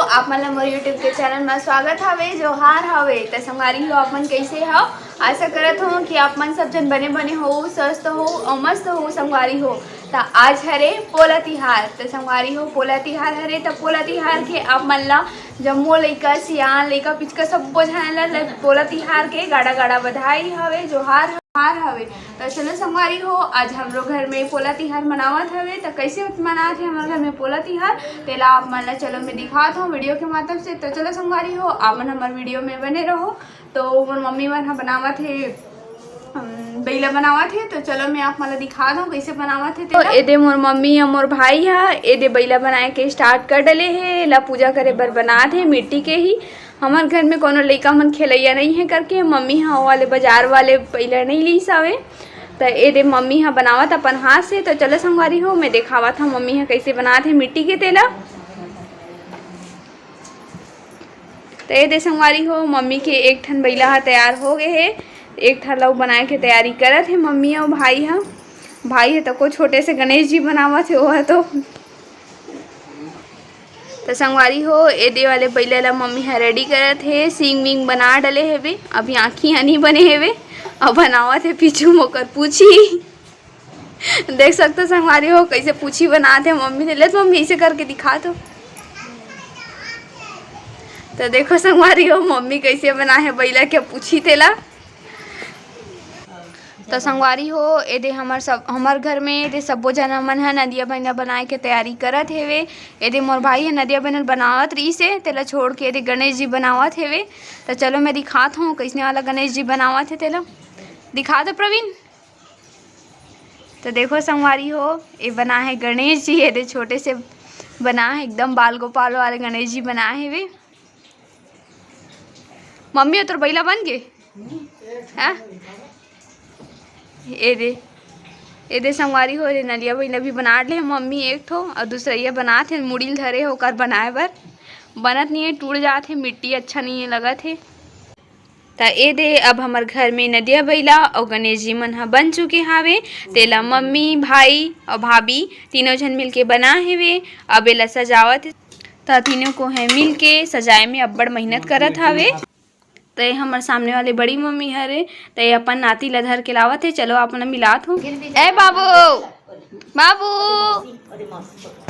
आप मन मोर यूट्यूब के चैनल में स्वागत हवे। जोहार हवे। तो संगवारी हो आप मन कैसे हो? आशा करत हो कि आप मन सब जन बने बने हो, स्वस्थ हो और मस्त हो। संगवारी हो तो आज हरे पोला तिहार। तो संगवारी हो पोला तिहार हरे। तो पोला तिहार के आप मन ला जम्मो लइका सियान लइका पिचका सब्बो झन ला पोला तिहार के गाड़ा गाड़ा बधाई हवे, जोहार हवे। तो चलो संगवारी हो आज हम लोग घर में पोला तिहार मनावत हवे। तो कैसे मनावत है हमारे घर में पोला तिहार तेला आप मन ला चलो मैं दिखात हूँ वीडियो के माध्यम से। तो चलो संगवारी हो आप मन हमारे वीडियो में बने रहो। तो मोर मम्मी मन ह बनावत है बैला बनावत है। तो चलो मैं आप मन दिखा दूँ कैसे बनावत है। तो एदे मोर मम्मी और मोर भाई है एदे बैला बनाए के स्टार्ट कर डले है। ला पूजा करे बर बनात है मिट्टी के ही। हमारे घर में कोनो लइका मन खेलैया नहीं है करके मम्मी हाँ वाले बाजार वाले पहले नहीं ली सावे। तो एदे मम्मी हाँ बनावत अपन हाथ से। तो चलो संगवारी हो मैं दिखावत हूँ मम्मी हाँ कैसे बनात है मिट्टी के तेला। तो एदे संगवारी हो मम्मी के एक ठन बैला हा तैयार हो गए है। एक ठन लऊ बनाए के तैयारी करत है मम्मी और भाई हाँ। भाई है तो को छोटे से गणेश जी बनावत है वह तो संगवारी हो एदे वाले बैला ला मम्मी हा रेडी करत है। सींग विंग बना डले हेवे। अभी आँखी नहीं बने हेवे और बनावत है पीछू मोकर पूछी देख सकते संगवारी हो कैसे पूछी बनाते हैं मम्मी ने। ले तो मम्मी ऐसे करके दिखा दो। तो देखो संगवारी हो मम्मी कैसे बना है बैला के पूछी तेला। तो संगवारी हो एदे हमार घर में एदे सब्बो जना मन है नदिया बना बनाए के तैयारी करत हेवे। एदे मोर भाई है नदिया बनल बनावत रही से तेला छोड़ के एदे गणेश जी बनावत हेवे। तो चलो मैं दिखात हूँ कैसने वाला गणेश जी बनावत है तेला दिखा दो प्रवीण। तो देखो संगवारी हो ये बना है गणेश जी। एदे छोटे से बना है एकदम बाल गोपाल वाले गणेश जी बना हेवे। मम्मी तोर बैला बन गे हाँ एदे संगवारी हो रे नलिया बैला भी बना ले मम्मी एक ठो और दूसरा ये बनात है मुड़िल धरे होकर बनाए बर बनत नहीं है टूट जात है मिट्टी अच्छा नहीं है लगत है। तो एदे अब हमार घर में नदिया बैला और गणेश जी मन हा बन चुके हावे। तेला मम्मी भाई और भाभी तीनों जन मिल के बना हेवे। अब एला सजावत तो तीनों को है मिल के सजाए में अब्बड़ मेहनत करत हावे। तो ये हमारे सामने वाले बड़ी मम्मी हरे। तो ये अपन नाती ला धर के लावत है। चलो अपन मिलात हूँ। ए बाबू बाबू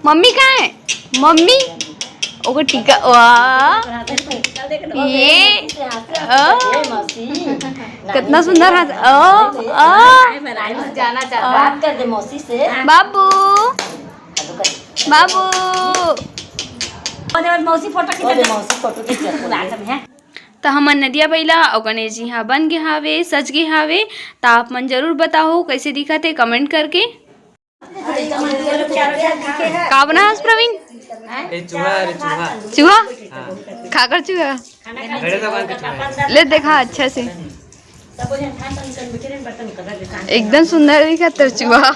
मम्मी कहाँ है? मम्मी ओके टीका वाह ये कितना सुंदर हाथ जाना बात कर दे मौसी से। बाबू बाबू मौसी फोटो खींच तो हमर नदिया बैला और गणेश जी हाँ बन गए हावे सज गए हावे। तो आप मन जरूर बताओ कैसे दिखत है कमेंट करके। का बना है प्रवीण? चूहा खाकर चूहा ले देखा अच्छा से एकदम सुंदर दिखा तेरा चूहा।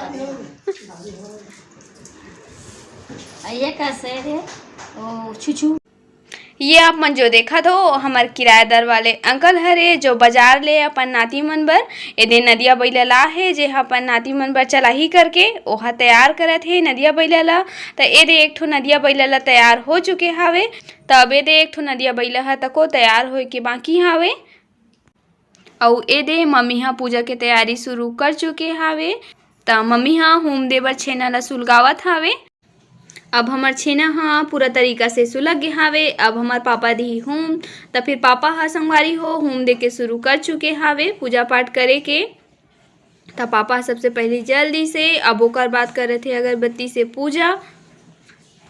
ये कैसे है ओ छुछू। ये आप मन जो देखा तो हमार किराएदार वाले अंकल हरे जो बाजार ले अपन नाती मन बर एदे नदिया बैला ला है जे अपन नाती मन बर चलाही करके ओहा तैयार करत है नदिया बैला ला। तो एदे एक ठो नदिया बैला ला तैयार हो चुके हावे। तब एदे एक ठो नदिया बैला हा तको तैयार होए के बाकी हावे। और एदे मम्मी हा पूजा के तैयारी शुरू कर चुके हावे। तो मम्मी हा होम दे बर छेना ला सुलगावत हावे। अब हमार छेना हाँ पूरा तरीका से सुलग गए हावे। अब हमार पापा दी होम तो फिर पापा हाँ संगवारी हो होम दे के शुरू कर चुके हावे पूजा पाठ करे के। तो पापा सबसे पहले जल्दी से अब ओकर बात करे थे अगरबत्ती से पूजा।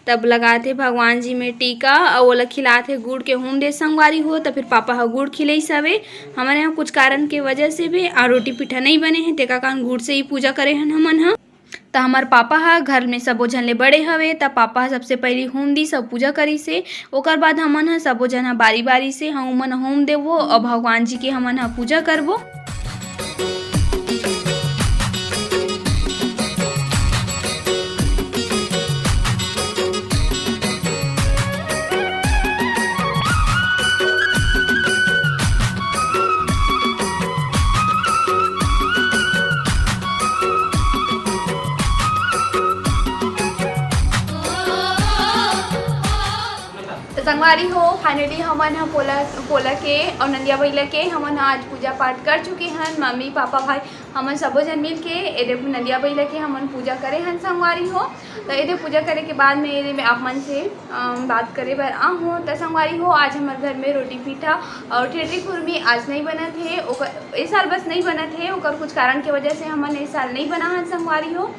तब लगाते भगवान जी में टीका और ओला खिलाते गुड़ के होम दे संगवारी हो। तो फिर पापा हाँ गुड़ खिलाई सवे। हमारे यहाँ कुछ कारण के वजह से भी रोटी पिठा नहीं बने हैं तेका कारण गुड़ से ही पूजा करे हैं हमन हाँ। तो हमार पापा हा घर में सबो जन ले बड़े हवे। तब पापा हा सबसे पहले होम दी सब पूजा करी से ओकर बाद हमन हा सबो जन हा बारी बारी से हमन होम देवो और भगवान जी के हमन हा पूजा करबो। संगवारी हो फाइनली हमन ह पोला के और नंदिया बैला के हमन आज पूजा पाठ कर चुके हैं। मम्मी पापा भाई हमन सबो जन मिल के एदे नंदिया बैला के हमन पूजा करे हैं संगवारी हो। तो एदे पूजा करे के बाद में एदे में आप मन से बात करे बर आ हो। तो संगवारी हो आज हमारे घर में रोटी पीठा और ठेठरी खुरमी आज नहीं बना थे, इस साल बस नहीं बना थे, ओकर कुछ कारण की वजह से हमन इस साल नहीं बना है संगवारी हो।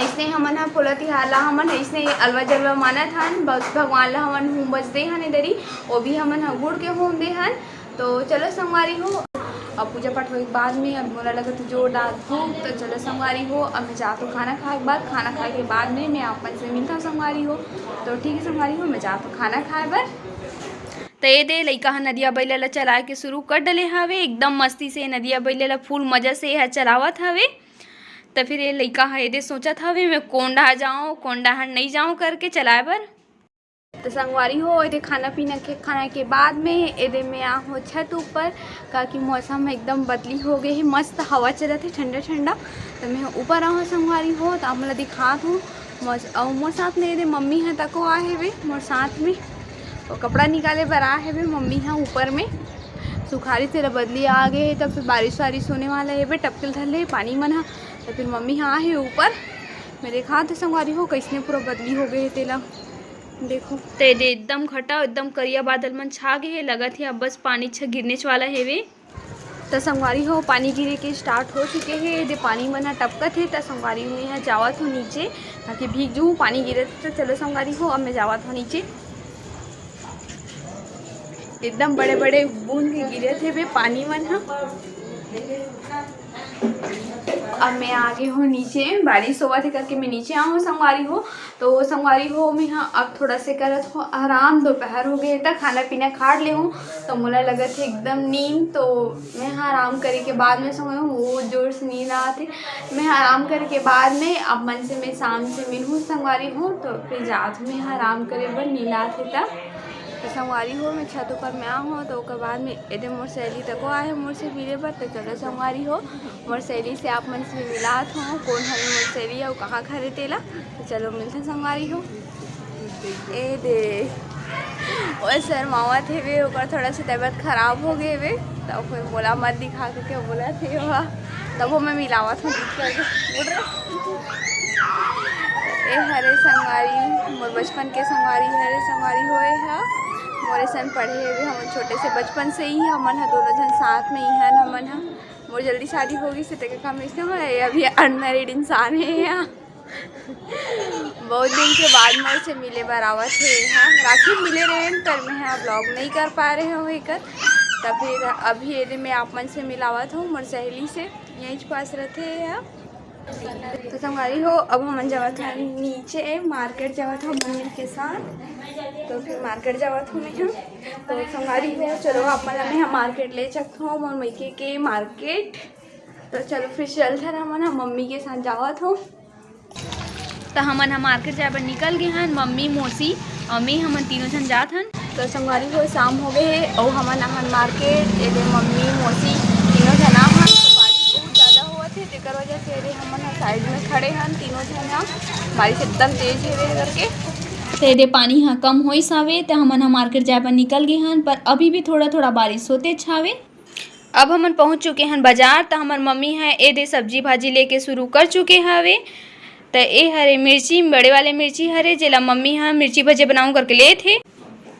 इसने हमन ह पोला तिहार ला हमन इसने अलवा जलवा मानत हन, भगवान ला हमन होम बच दे हन इधरी, वो भी हमन ह गुड़ के होम दे हन। तो चलो संगवारी हो अब पूजा पाठ होने के बाद में अब मोला लगत जोरदार भूख। तो चलो संगवारी हो अब मैं जाता हूँ खाना खाए के बाद, खाना खाए के बाद में मैं आप से मिलता हूँ संगवारी हो। तो ठीक है संगवारी हो मैं जाता हूँ खाना खाए बर। तो ये दे लइका ह नदिया बैला ला चलाए के शुरू कर डले हवे, एकदम मस्ती से नदिया बैला ला फुल मजा से यह चलावत हवे। तो फिर ये लइका है ये सोचत हवे मैं कौन डहा जाऊँ कौन डहा नहीं जाऊँ करके चलाए बर। तो संगवारी हो ये खाना पीना के खाने के बाद में एदे में आ हो छत ऊपर का कि मौसम एकदम बदली हो गई है, मस्त हवा चलत है ठंडा ठंडा। तो मैं ऊपर आऊँ संगवारी हो तो आप दिखात हूँ और मोर साथ में ये मम्मी है तको आ है वे मोर साथ में और कपड़ा निकाले बर आ है वे मम्मी है ऊपर में। सुखारी से बदली आ गए तब फिर बारिश वारिश होने वाला है वे टपकल धर पानी मन है। तो फिर मम्मी हाँ है ऊपर मैं देखा तो संगवारी हो कैसने पूरा बदली हो गए तेला देखो। तो ये एकदम खटा एकदम करिया बादल मन छा गए है, लगत है अब बस पानी गिरने वाला है वे। तो संगवारी हो पानी गिरे के स्टार्ट हो चुके हैं, ये पानी मन टपकत है। तो संगवारी हो यहाँ जावत हो नीचे ताकि भीग जूँ पानी गिरे। तो चलो संगवारी हो अब मैं जावत हो नीचे, एकदम बड़े बड़े बूंद के गिरे थे वे पानी मन है। अब मैं आगे हूँ नीचे, बारिश हुआ थी करके मैं नीचे आऊँ संगवारी हो। तो संगवारी हो मैं हाँ अब थोड़ा से करत हो आराम, दोपहर हो गए तक खाना पीना खा ले हूँ। तो मोला लगत है एकदम नींद, तो मैं हाँ आराम करे के बाद में सोए हूँ, वो जोर से नींद आते। मैं आराम करे के बाद में अब मन से मैं शाम से मिलूँ संगवारी हूँ। तो फिर जात में हाँ आराम करे बर नींद आते तब। तो संगवारी हो मैं छत ऊपर में आऊँ तो उसके बाद में एदे मोर सहेली तक आए मोर से मिले बर। तो चलो संगवारी हो मोर सहेली से आप मन से मिलात हूँ कौन हमें मोर सहेली और कहाँ खरे तेला। तो चलो मिलते संगवारी हो। ए दे और शर्मावा थे वे ओकर थोड़ा सा तबीयत खराब हो गए वे, तो फिर बोला मत दिखा के क्या बोला थे वह, तब वो मैं मिलावत हूँ ए हरे संगवारी मोर बचपन के संगवारी हरे संगवारी होए है मोरे सन पढ़े हुए हम छोटे से बचपन से ही हमन है दोनों जन साथ में ही हैं। हमन है मोर जल्दी शादी हो गई से तक काम इसने हो अभी अनमैरिड इंसान है यहाँ बहुत दिन के बाद मोर से मिले बरावत है। हाँ राखी मिले रहे पर मैं यहाँ ब्लॉग नहीं कर पा रहे हो कर। तब फिर अभी ये मैं आप मन से मिलावत हूँ मोर सहेली से यहीं पास रहते हैं। तो संगवारी हो अब हम जावत हैं नीचे मार्केट जावत हो मम्मी के साथ। तो फिर मार्केट जावत हूँ मैं हम। तो संगवारी हो चलो अपन हमें मार्केट ले सकते हो मोर मैके के मार्केट। तो चलो फिर चलते हैं हम मम्मी के साथ जावत हो। तो हमन हम मार्केट जाए पर निकल गए हैं, मम्मी मौसी और मैं हमन तीनों जन जात हन। तो संगवारी हो शाम हो गए है और हमन हमन मार्केट एदे मम्मी मौसी तीनों जना हन। तो बारिश बहुत ज़्यादा हुआ थे जेकर वजह से एदे हमन साइड में खड़े हन तीनों जना, बारिश एकदम तेज है करके। तो एदे पानी हाँ कम होइस हवे तो हमन हम मार्केट जाए पर निकल गए हन, पर अभी भी थोड़ा थोड़ा बारिश होते छावे। अब हमन पहुँच चुके हैं बाजार। तो हमार मम्मी है एदे सब्जी भाजी लेके शुरू कर चुके हवे। तो ये हरे मिर्ची बड़े वाले मिर्ची हरे जेला मम्मी हाँ मिर्ची भजे बनाऊँ करके ले थे।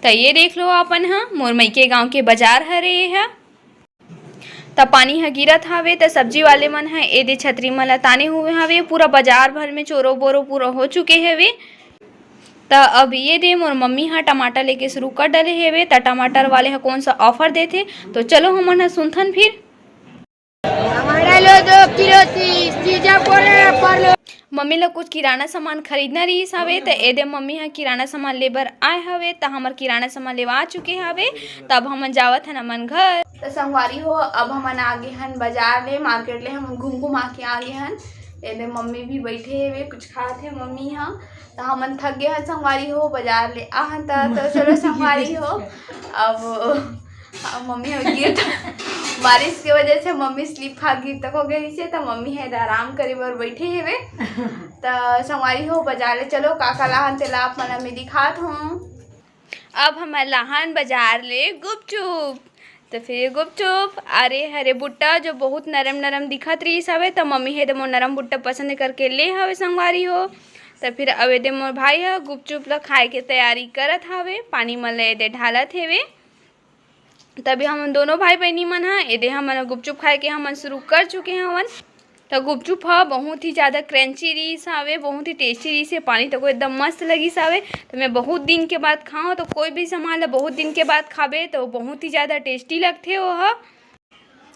तो ये देख लो अपन हाँ मोर मैके गांव के बाजार हरे है। तो पानी ह गिरत हवे तो सब्जी वाले मन है एदे छतरी मन ताने हुए हवे, पूरा बाजार भर में चोरो बोरो पूरा हो चुके हवे। तो अब ये दे मोर मम्मी हाँ टमाटर लेके शुरू कर डले हेवे। तो टमाटर वाले हा कौन सा ऑफर देथे तो चलो हमन हा सुनथन फिर। मम्मी ला कुछ किराना सामान खरीदना रहीस हवे। तो एदे मम्मी हा किराना सामान लेबर आए हवे। तो हमार किराना सामान लेवा आ चुके हवे। तब हमन जावत हन हमन घर। तो संगवारी हो अब हमन आगे हन बाजार ले मार्केट ले हम घूम घुमा के आगे हन। एदे मम्मी भी बैठे हुए कुछ खाते हैं मम्मी यहाँ। तो हमन थक गए हैं संगवारी हो बाजार ले आहन। तो चलो संगवारी हो अब मम्मी हो गिर बारिश की वजह से मम्मी स्लिप खा गिर तक हो गई से। तो मम्मी है आराम करे बर बैठे हुए। तो संगवारी हो बाजार ले चलो काका लाहन तेला आप मन में दिखात हूँ। अब हमार लाहन बाजार ले गुपचुप। तो फिर गुपचुप अरे हरे बुट्टा जो बहुत नरम नरम दिखत रही हवे, तो मम्मी हे मोर नरम बुट्टा पसंद करके ले हवे संगवारी हो। तो फिर अवे दे मोर भाई ह गुपचुप ला खाए के तैयारी करत हवे, पानी मन ले दे ढालत हेवे। तभी हम दोनों भाई बहनी मन ह एदे हमन गुपचुप खाए के हमन शुरू कर चुके हवन। तो गुपचुप ह बहुत ही ज़्यादा क्रंची रहीस हवे, बहुत ही टेस्टी रहीस है, पानी तो एकदम मस्त लगिस हवे। तो मैं बहुत दिन के बाद खाऊँ, तो कोई भी सामान ला बहुत दिन के बाद खाबे तो बहुत ही ज़्यादा टेस्टी लगथे ओह।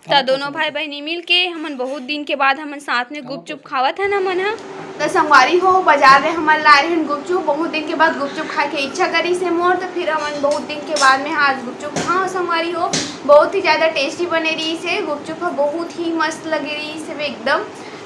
तो दोनों भाई बहनी मिल के हमन बहुत दिन के बाद हमन साथ में गुपचुप खावत हन हमन ह। तो संगवारी हो बाजार में हमन लाए हन गुपचुप, बहुत दिन के बाद गुपचुप खाए के इच्छा करी से मोर। तो फिर हमन बहुत दिन के बाद में आज गुपचुप खाओ संगवारी हो, बहुत ही ज़्यादा टेस्टी बने रही से गुपचुप, बहुत ही मस्त लगे रही से एकदम।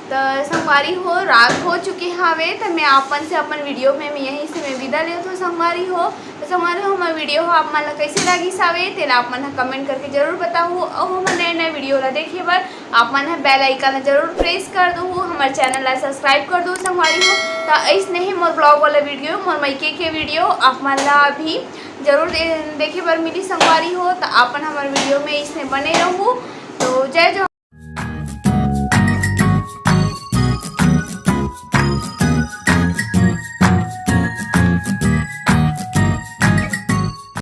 तो संगवारी हो रात हो चुके हवे, तो मैं आपन से अपन वीडियो में मैं यहीं से मैं विदा लेत हो संगवारी हो। तो संगवारी हो हमार वीडियो हो आप मन ला कैसे लगिस हवे तेला आप मन कमेंट करके जरूर बताओ। और हमर नए नए वीडियो ला देखे बर आप मन बेल आइकन जरूर प्रेस कर दो, हमारे चैनल ला सब्सक्राइब कर दो संगवारी हो। तो ऐसने ही मोर ब्लॉग वाला वीडियो मोर मायके के वीडियो आप मन ला भी जरूर देखे बर मिली संगवारी हो। तो आपन हमारे वीडियो में इसमें बने रहूँ। तो जय जय।